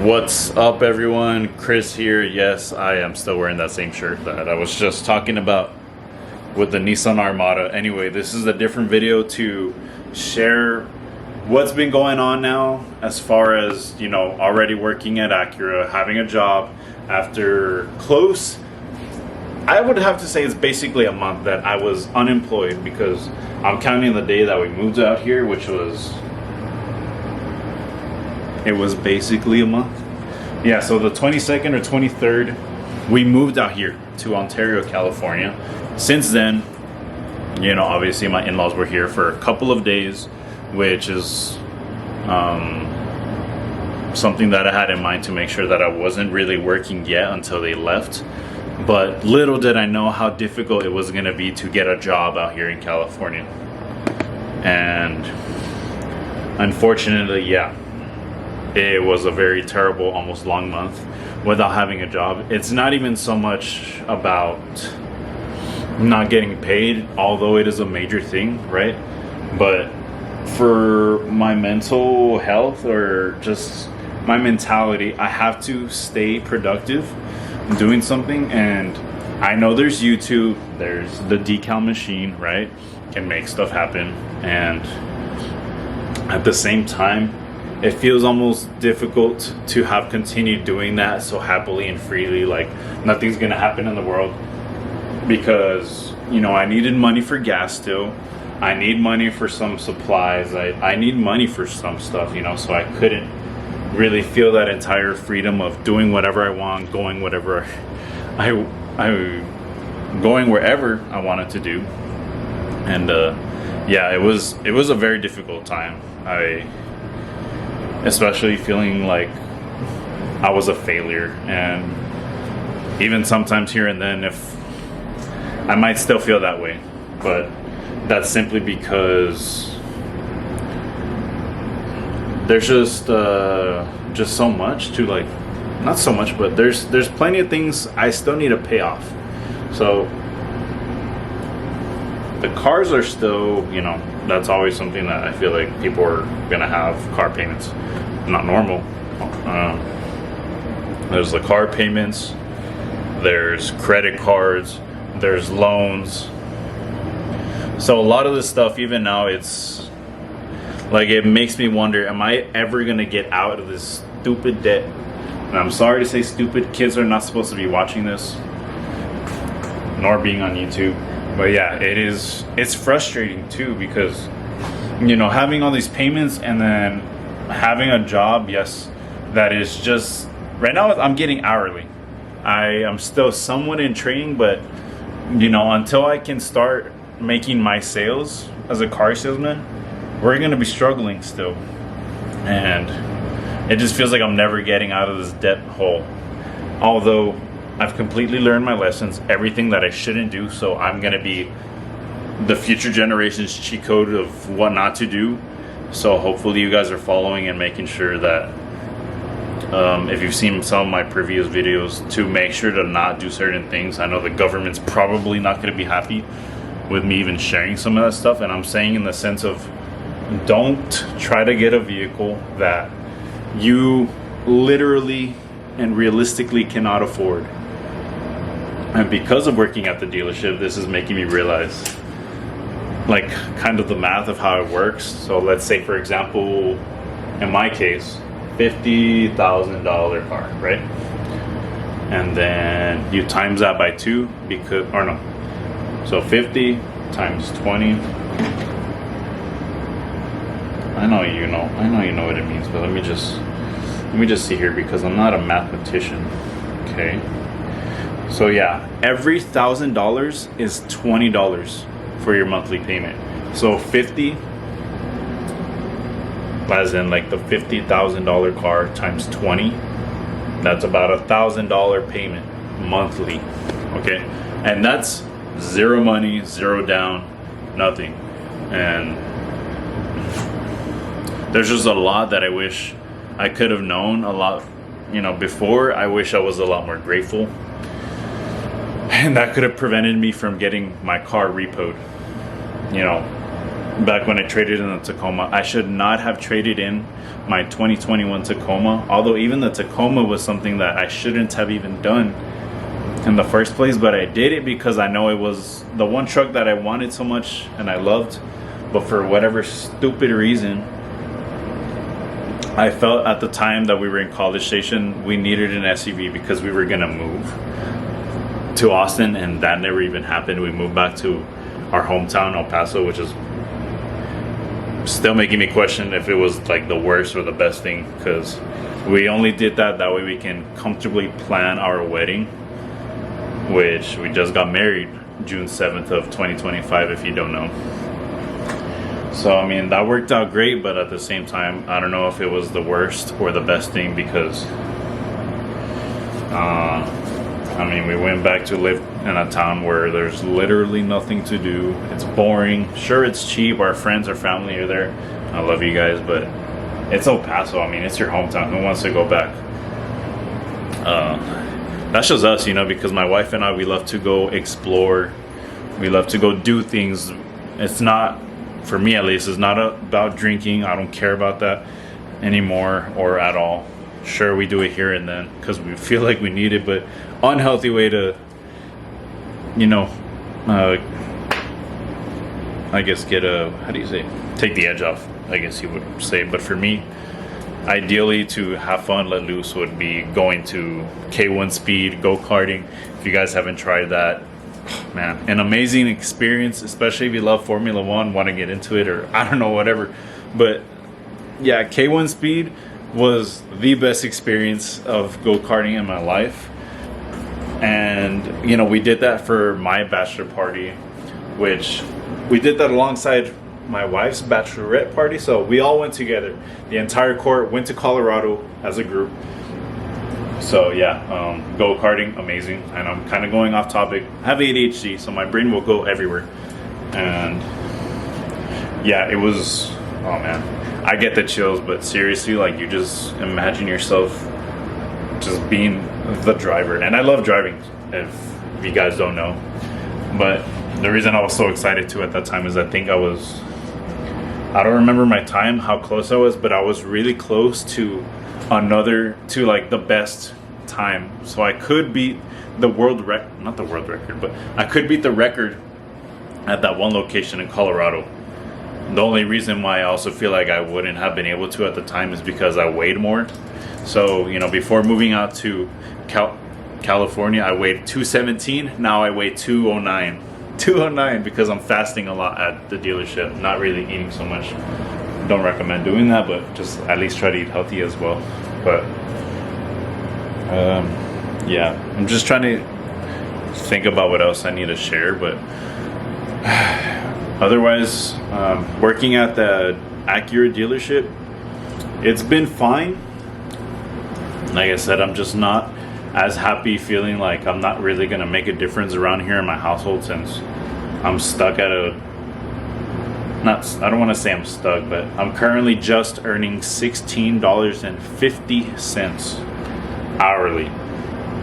What's up, everyone? Chris here. Yes, I am still wearing that same shirt that I was just talking about with the Nissan Armada. Anyway, this is a different video to share what's been going on now as far as, already working at Acura, having a job after close. I would have to say it's basically a month that I was unemployed, because I'm counting the day that we moved out here, which was basically a month. Yeah, so the 22nd or 23rd, we moved out here to Ontario, California. Since then, obviously my in-laws were here for a couple of days, which is something that I had in mind to make sure that I wasn't really working yet until they left. But little did I know how difficult it was going to be to get a job out here in California. And unfortunately, yeah, it was a very terrible, almost long month without having a job. It's not even so much about not getting paid, although it is a major thing, right? But for my mental health, or just my mentality, I have to stay productive doing something. And I know there's YouTube, there's the decal machine, right? Can make stuff happen. And at the same time, it feels almost difficult to have continued doing that so happily and freely, like nothing's gonna happen in the world, because I needed money for gas still. I need money for some supplies. I need money for some stuff, so I couldn't really feel that entire freedom of doing whatever I want, going whatever going wherever I wanted to do. And yeah, it was a very difficult time. Especially feeling like I was a failure, and even sometimes here and then, if I might still feel that way, but that's simply because there's just so much to, like, not so much, but there's plenty of things I still need to pay off. So the cars are still, that's always something that I feel like people are gonna have car payments. Not normal. There's the car payments, there's credit cards, there's loans. So a lot of this stuff, even now, it's like, it makes me wonder, am I ever gonna get out of this stupid debt? And I'm sorry to say stupid, kids are not supposed to be watching this, nor being on YouTube. But yeah, it's frustrating too, because having all these payments and then having a job, yes, that is just, right now I'm getting hourly. I am still somewhat in training, but until I can start making my sales as a car salesman, we're gonna be struggling still. And it just feels like I'm never getting out of this debt hole. Although I've completely learned my lessons, everything that I shouldn't do, so I'm gonna be the future generation's cheat code of what not to do. So hopefully you guys are following and making sure that if you've seen some of my previous videos, to make sure to not do certain things. I know the government's probably not going to be happy with me even sharing some of that stuff, and I'm saying in the sense of, don't try to get a vehicle that you literally and realistically cannot afford. And because of working at the dealership, this is making me realize, like, kind of the math of how it works. So let's say, for example, in my case, $50,000 car, right? And then you times that by 2, so 50 times 20. I know you know what it means, but let me just see here, because I'm not a mathematician. Okay. So yeah, every $1,000 is $20 for your monthly payment. So 50, as in like the $50,000 car, times 20, that's about $1,000 payment monthly. Okay, and that's zero money, zero down, nothing. And there's just a lot that I wish I could have known a lot, before. I wish I was a lot more grateful, and that could have prevented me from getting my car repoed. back when I traded in the Tacoma. I should not have traded in my 2021 Tacoma, although even the Tacoma was something that I shouldn't have even done in the first place, but I did it because I know it was the one truck that I wanted so much and I loved, but for whatever stupid reason, I felt at the time that we were in College Station, we needed an SUV because we were gonna move to Austin, and that never even happened. We moved back to our hometown, El Paso, which is still making me question if it was like the worst or the best thing, because we only did that way we can comfortably plan our wedding, which we just got married June 7th of 2025, if you don't know. So I mean, that worked out great, but at the same time, I don't know if it was the worst or the best thing, because I mean, we went back to live in a town where there's literally nothing to do. It's boring. Sure, it's cheap. Our friends, our family are there. I love you guys, but it's El Paso. I mean, it's your hometown. Who wants to go back? That's just us, you know, because my wife and I, we love to go explore. We love to go do things. It's not, for me at least, it's not about drinking. I don't care about that anymore or at all. Sure, we do it here and then because we feel like we need it, but unhealthy way to, you know, I guess get a, how do you say, take the edge off, I guess you would say. But for me, ideally to have fun, let loose, would be going to K1 Speed, go-karting. If you guys haven't tried that, man, an amazing experience, especially if you love Formula One, want to get into it, or I don't know, whatever. But yeah, K1 Speed was the best experience of go-karting in my life. And you know, we did that for my bachelor party, which we did that alongside my wife's bachelorette party. So we all went together, the entire court went to Colorado as a group. So yeah, go-karting, amazing. And I'm kind of going off topic. I have ADHD, so my brain will go everywhere. And yeah, it was, oh man, I get the chills. But seriously, like, you just imagine yourself just being the driver. And I love driving, if you guys don't know. But the reason I was so excited too at that time is I think I don't remember my time, how close I was, but I was really close to like the best time. So I could beat the not the world record, but I could beat the record at that one location in Colorado. The only reason why I also feel like I wouldn't have been able to at the time is because I weighed more. So, you know, before moving out to California, I weighed 217. Now I weigh 209. 209 because I'm fasting a lot at the dealership, not really eating so much. Don't recommend doing that, but just at least try to eat healthy as well. But yeah, I'm just trying to think about what else I need to share. But otherwise, working at the Acura dealership, it's been fine. Like I said, I'm just not as happy, feeling like I'm not really gonna make a difference around here in my household, since I'm stuck at I don't want to say I'm stuck, but I'm currently just earning $16.50 hourly.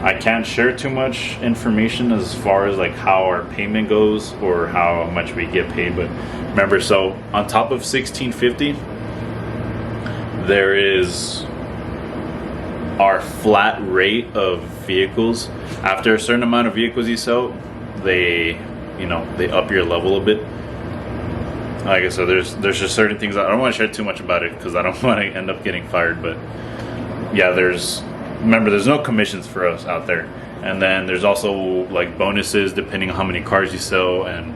I can't share too much information as far as like how our payment goes or how much we get paid, but remember, so on top of $16.50, there is our flat rate of vehicles. After a certain amount of vehicles you sell, they up your level a bit. Like I said, there's just certain things. I don't want to share too much about it because I don't want to end up getting fired. But yeah, remember, there's no commissions for us out there. And then there's also like bonuses depending on how many cars you sell, and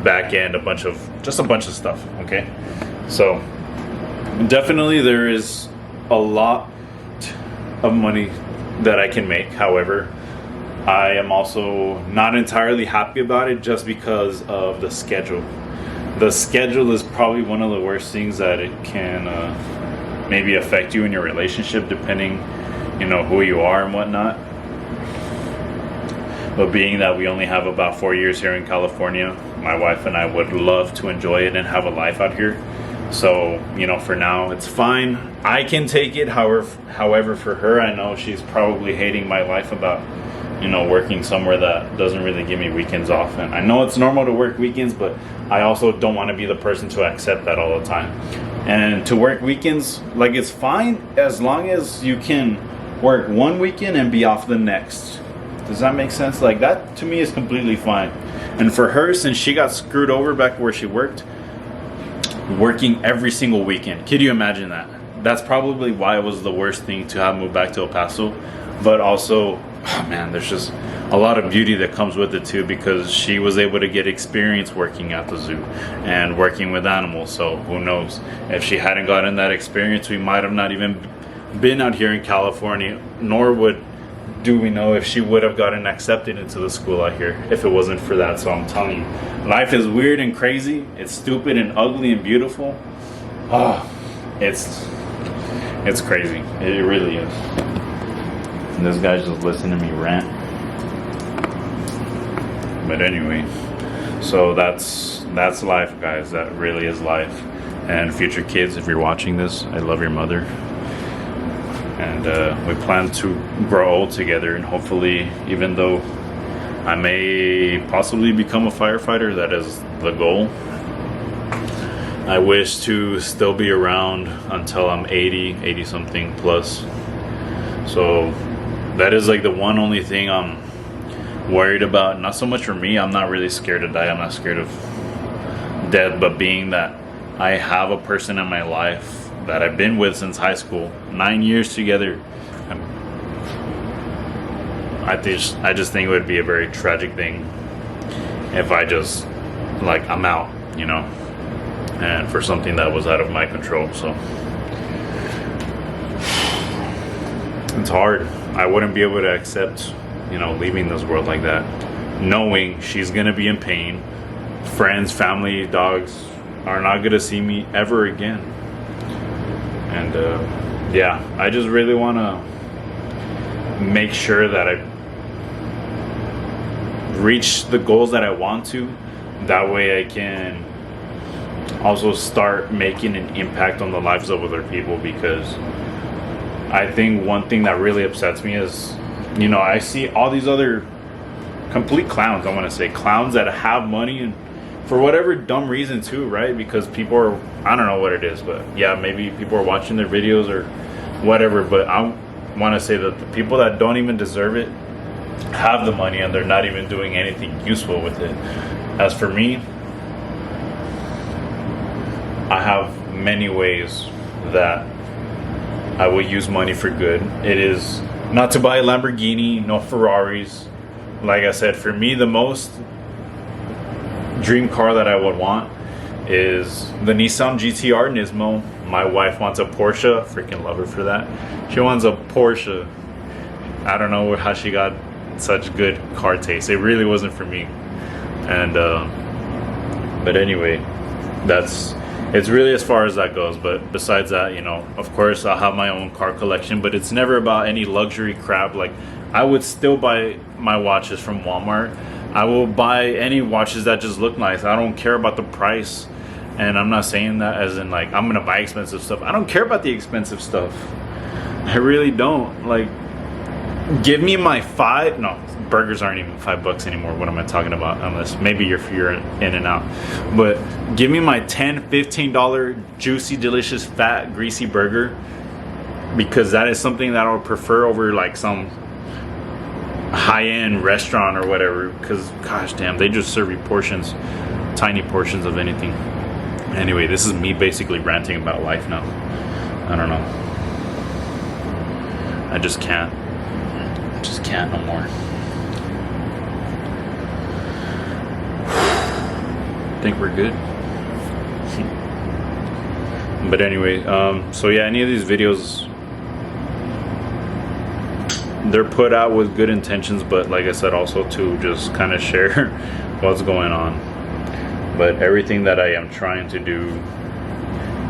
back end, a bunch of stuff. Okay, so definitely there is a lot of money that I can make. However, I am also not entirely happy about it, just because of the schedule. The schedule is probably one of the worst things that it can maybe affect you in your relationship, depending, who you are and whatnot. But being that we only have about 4 years here in California, my wife and I would love to enjoy it and have a life out here. So, for now, it's fine. I can take it. However, for her, I know she's probably hating my life about you know, working somewhere that doesn't really give me weekends off. And I know it's normal to work weekends, but I also don't want to be the person to accept that all the time. And to work weekends, like, it's fine as long as you can work one weekend and be off the next. Does that make sense? Like, that to me is completely fine. And for her, since she got screwed over back where she worked, working every single weekend, could you imagine that? That's probably why it was the worst thing to have moved back to El Paso. But also, oh man, there's just a lot of beauty that comes with it too, because she was able to get experience working at the zoo and working with animals. So who knows, if she hadn't gotten that experience, we might have not even been out here in California, nor do we know if she would have gotten accepted into the school out here if it wasn't for that. So I'm telling you, life is weird and crazy. It's stupid and ugly and beautiful. Oh, it's crazy. It really is. And this guy's just listening to me rant. But anyway, so that's life, guys. That really is life. And future kids, if you're watching this, I love your mother. And we plan to grow old together, and hopefully, even though I may possibly become a firefighter, that is the goal. I wish to still be around until I'm 80 something plus. So that is like the one only thing I'm worried about. Not so much for me, I'm not really scared to die, I'm not scared of death, but being that I have a person in my life that I've been with since high school, 9 years together. I just think it would be a very tragic thing if I just, like, I'm out, you know, and for something that was out of my control. So it's hard. I wouldn't be able to accept, you know, leaving this world like that, knowing she's gonna be in pain. Friends, family, dogs are not gonna see me ever again. And yeah, I just really want to make sure that I reach the goals that I want to. That way I can also start making an impact on the lives of other people, because I think one thing that really upsets me is, you know, I see all these other complete clowns, I want to say clowns, that have money, and for whatever dumb reason too, right? Because people are, I don't know what it is, but yeah, maybe people are watching their videos or whatever, but I want to say that the people that don't even deserve it have the money and they're not even doing anything useful with it. As for me, I have many ways that I will use money for good. It is not to buy a Lamborghini, no Ferraris. Like I said, for me, the most dream car that I would want is the Nissan GT-R Nismo. My wife wants a Porsche. Freaking love her for that. She wants a Porsche. I don't know how she got such good car taste. It really wasn't for me. And but anyway, it's really as far as that goes. But besides that, you know, of course I'll have my own car collection, but it's never about any luxury crap. Like, I would still buy my watches from Walmart. I will buy any watches that just look nice. I don't care about the price. And I'm not saying that as in, like, I'm gonna buy expensive stuff. I don't care about the expensive stuff. I really don't. Like, give me my burgers aren't even $5 anymore. What am I talking about? Unless maybe you're in and out. But give me my $10, $15 juicy, delicious, fat, greasy burger, because that is something that I would prefer over like some high-end restaurant or whatever. Because gosh damn, they just serve you portions, tiny portions of anything. Anyway, this is me basically ranting about life now. I don't know. I just can't no more. I think we're good. But anyway, so yeah, any of these videos, they're put out with good intentions, but like I said, also to just kind of share what's going on. But everything that I am trying to do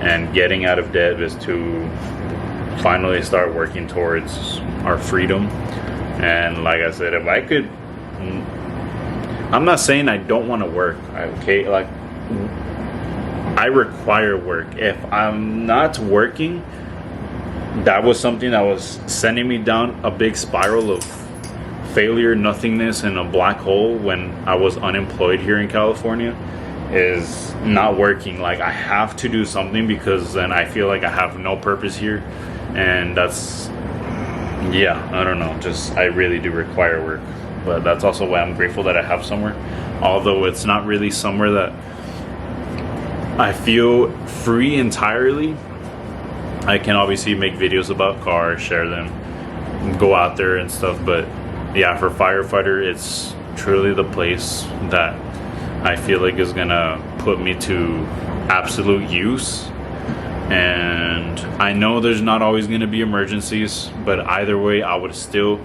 and getting out of debt is to finally start working towards our freedom. And like I said, if I could, I'm not saying I don't want to work, okay? Like, I require work. If I'm not working, that was something that was sending me down a big spiral of failure, nothingness, and a black hole when I was unemployed here in California is not working. Like, I have to do something because then I feel like I have no purpose here. And that's, yeah, I don't know, just I really do require work. But that's also why I'm grateful that I have somewhere, although it's not really somewhere that I feel free entirely. I can obviously make videos about cars, share them, go out there and stuff, but yeah, for firefighter, it's truly the place that I feel like is gonna put me to absolute use. And I know there's not always gonna be emergencies, but either way, I would still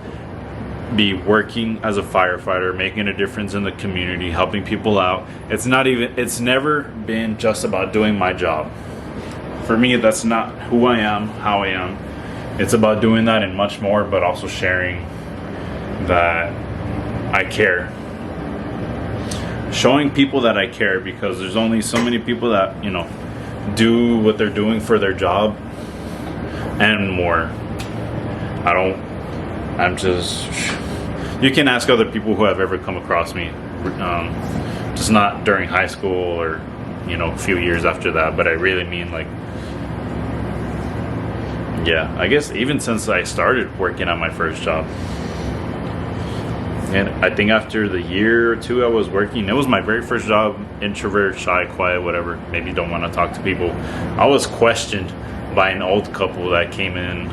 be working as a firefighter, making a difference in the community, helping people out. It's never been just about doing my job. For me, that's not who I am, how I am. It's about doing that and much more, but also sharing that I care. Showing people that I care, because there's only so many people that, you know, do what they're doing for their job and more. You can ask other people who have ever come across me, just not during high school or, you know, a few years after that, but I really mean, like, yeah, I guess even since I started working at my first job. And I think after the year or two I was working, it was my very first job, introvert, shy, quiet, whatever, maybe don't want to talk to people. I was questioned by an old couple that came in.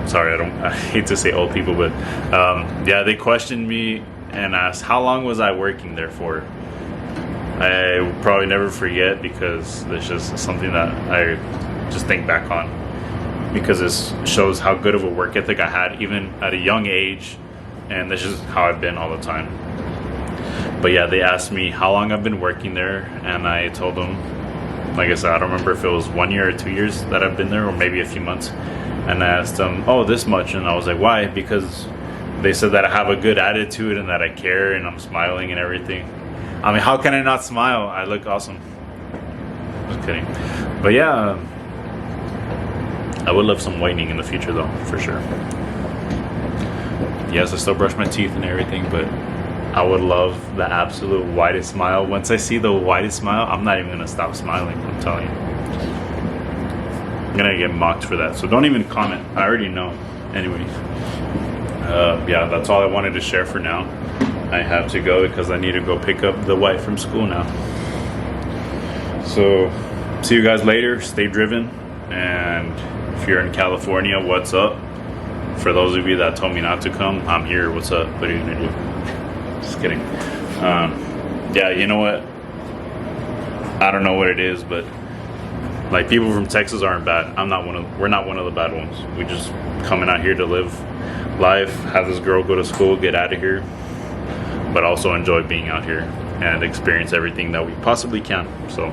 Sorry, I hate to say old people, but yeah, they questioned me and asked how long was I working there for. I will probably never forget, because it's just something that I just think back on, because this shows how good of a work ethic I had even at a young age, and this is how I've been all the time. But yeah, they asked me how long I've been working there, and I told them, like I said, I don't remember if it was 1 year or 2 years that I've been there, or maybe a few months. And I asked them, oh, this much, and I was like, why? Because they said that I have a good attitude and that I care and I'm smiling and everything. I mean, how can I not smile? I look awesome. Just kidding. But yeah, I would love some whitening in the future though, for sure. Yes, I still brush my teeth and everything, but I would love the absolute whitest smile. Once I see the whitest smile, I'm not even gonna stop smiling, I'm telling you. I'm gonna get mocked for that, so don't even comment. I already know. Anyways, yeah, that's all I wanted to share for now. I have to go because I need to go pick up the wife from school now. So, see you guys later. Stay driven, and if you're in California, what's up? For those of you that told me not to come, I'm here. What's up? What are you gonna do? Just kidding. Yeah, you know what? I don't know what it is, but like, people from Texas aren't bad. We're not one of the bad ones. We just coming out here to live life, have this girl go to school, get out of here, but also enjoy being out here and experience everything that we possibly can. So,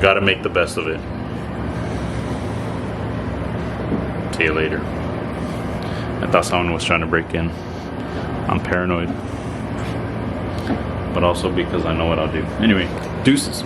gotta make the best of it. See you later. I thought someone was trying to break in. I'm paranoid, but also because I know what I'll do. Anyway, deuces.